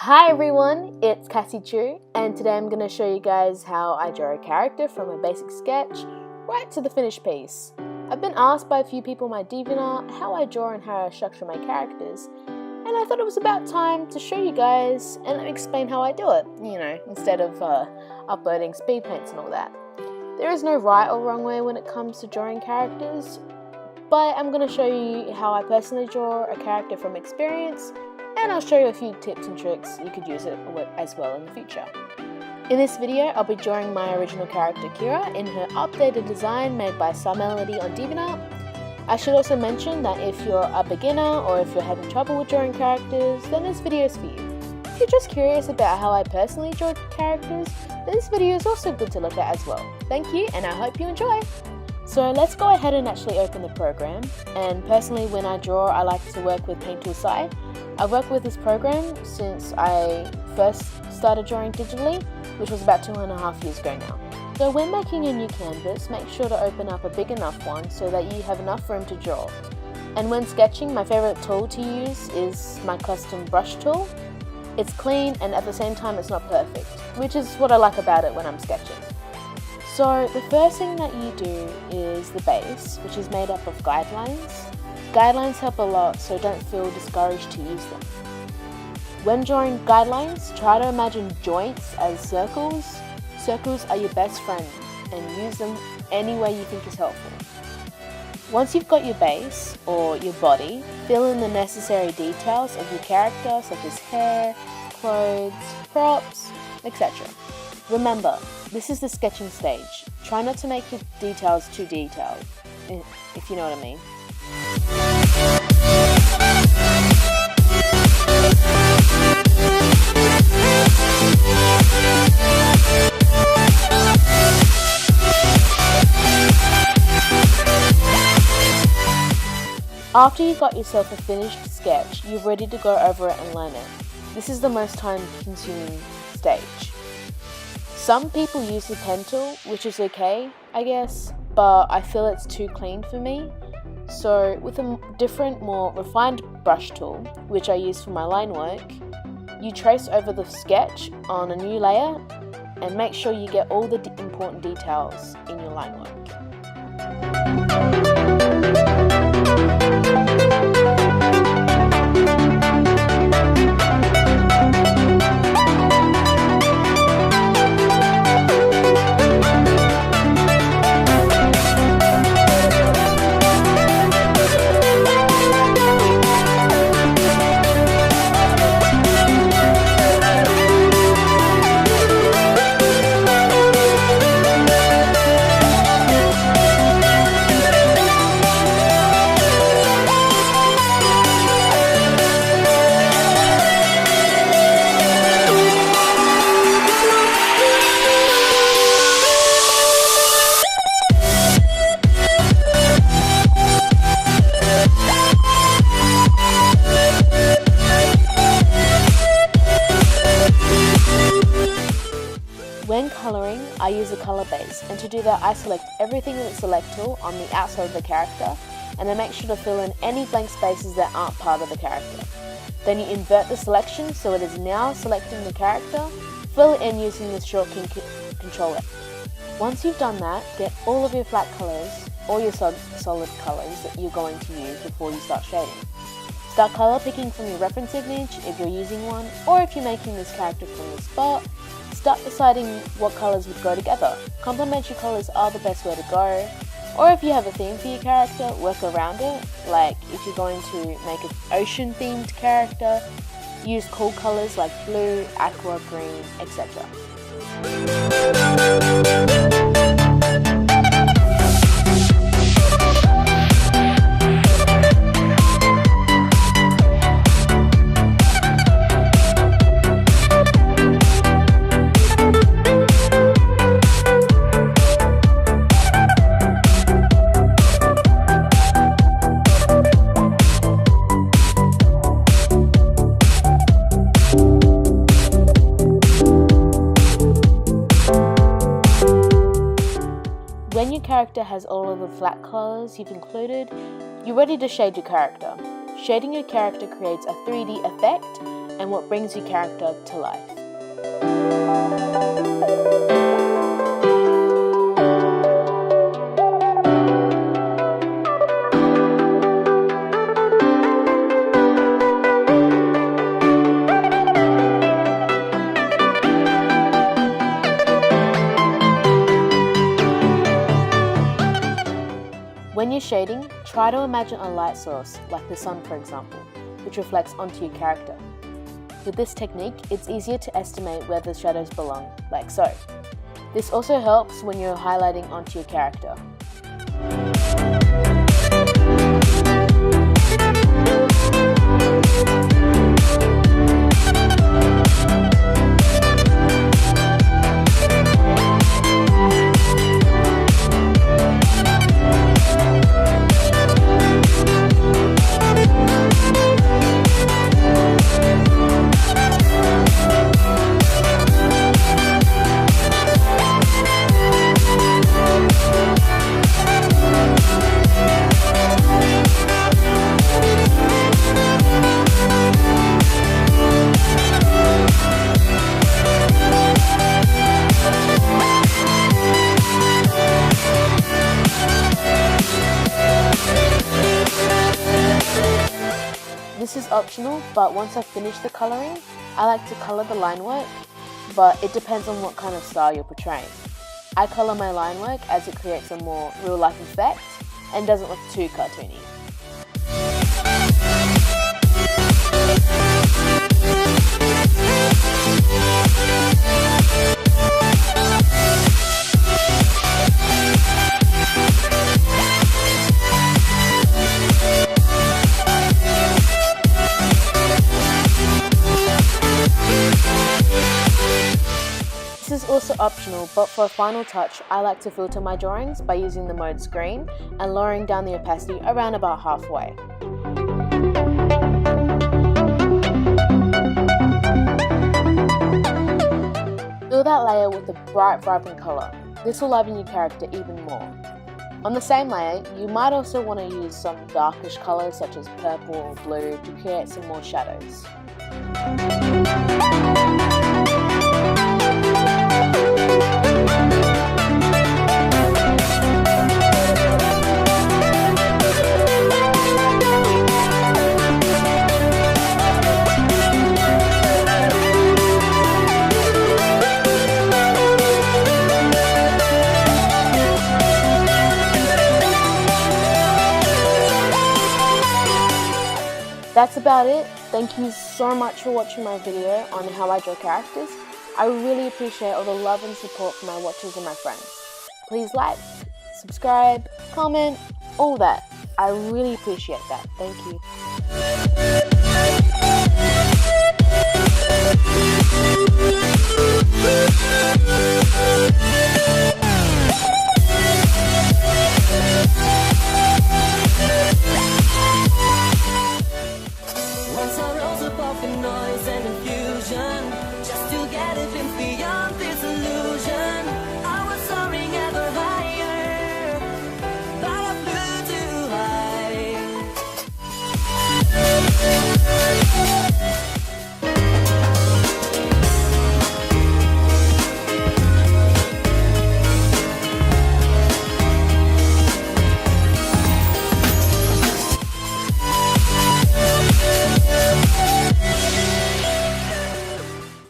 Hi everyone, it's CassyChu, and today I'm going to show you guys how I draw a character from a basic sketch right to the finished piece. I've been asked by a few people in my DeviantArt how I draw and how I structure my characters, and I thought it was about time to show you guys and explain how I do it, instead of uploading Speedpaints and all that. There is no right or wrong way when it comes to drawing characters, but I'm going to show you how I personally draw a character from experience, and I'll show you a few tips and tricks you could use it as well in the future. In this video, I'll be drawing my original character Kira in her updated design made by SaMelodii on DeviantArt. I should also mention that if you're a beginner or if you're having trouble with drawing characters, then this video is for you. If you're just curious about how I personally draw characters, then this video is also good to look at as well. Thank you, and I hope you enjoy! So let's go ahead and actually open the program, and personally when I draw I like to work with Paint Tool. I've worked with this program since I first started drawing digitally, which was about 2.5 years ago now. So when making a new canvas, make sure to open up a big enough one so that you have enough room to draw. And when sketching, my favourite tool to use is my custom brush tool. It's clean and at the same time it's not perfect, which is what I like about it when I'm sketching. So the first thing that you do is the base, which is made up of guidelines. Guidelines help a lot, so don't feel discouraged to use them. When drawing guidelines, try to imagine joints as circles. Circles are your best friend, and use them any way you think is helpful. Once you've got your base, or your body, fill in the necessary details of your character, such as hair, clothes, props, etc. Remember, this is the sketching stage. Try not to make your details too detailed, if you know what I mean. After you've got yourself a finished sketch, you're ready to go over it and learn it. This is the most time-consuming stage. Some people use the pen tool, which is okay, I guess, but I feel it's too clean for me. So with a different, more refined brush tool, which I use for my line work, you trace over the sketch on a new layer and make sure you get all the important details in your line work. When colouring, I use a colour base, and to do that I select everything with the select tool on the outside of the character, and then make sure to fill in any blank spaces that aren't part of the character. Then you invert the selection so it is now selecting the character, fill it in using the shortcut controller. Once you've done that, get all of your flat colours, or your solid colours that you're going to use before you start shading. Start colour picking from your reference image if you're using one, or if you're making this character from the spot. Start deciding what colours would go together. Complementary colours are the best way to go, or if you have a theme for your character, work around it. Like if you're going to make an ocean themed character, use cool colours like blue, aqua, green, etc. When your character has all of the flat colours you've included, you're ready to shade your character. Shading your character creates a 3D effect, and what brings your character to life. When you're shading, try to imagine a light source, like the sun for example, which reflects onto your character. With this technique, it's easier to estimate where the shadows belong, like so. This also helps when you're highlighting onto your character. This is optional, but once I've finished the colouring, I like to colour the line work, but it depends on what kind of style you're portraying. I colour my line work as it creates a more real-life effect and doesn't look too cartoony. This is also optional, but for a final touch, I like to filter my drawings by using the mode screen and lowering down the opacity around about halfway. Fill that layer with a bright, vibrant colour. This will liven your character even more. On the same layer, you might also want to use some darkish colours such as purple or blue to create some more shadows. That's about it. Thank you so much for watching my video on how I draw characters. I really appreciate all the love and support from my watchers and my friends. Please like, subscribe, comment, all that. I really appreciate that. Thank you.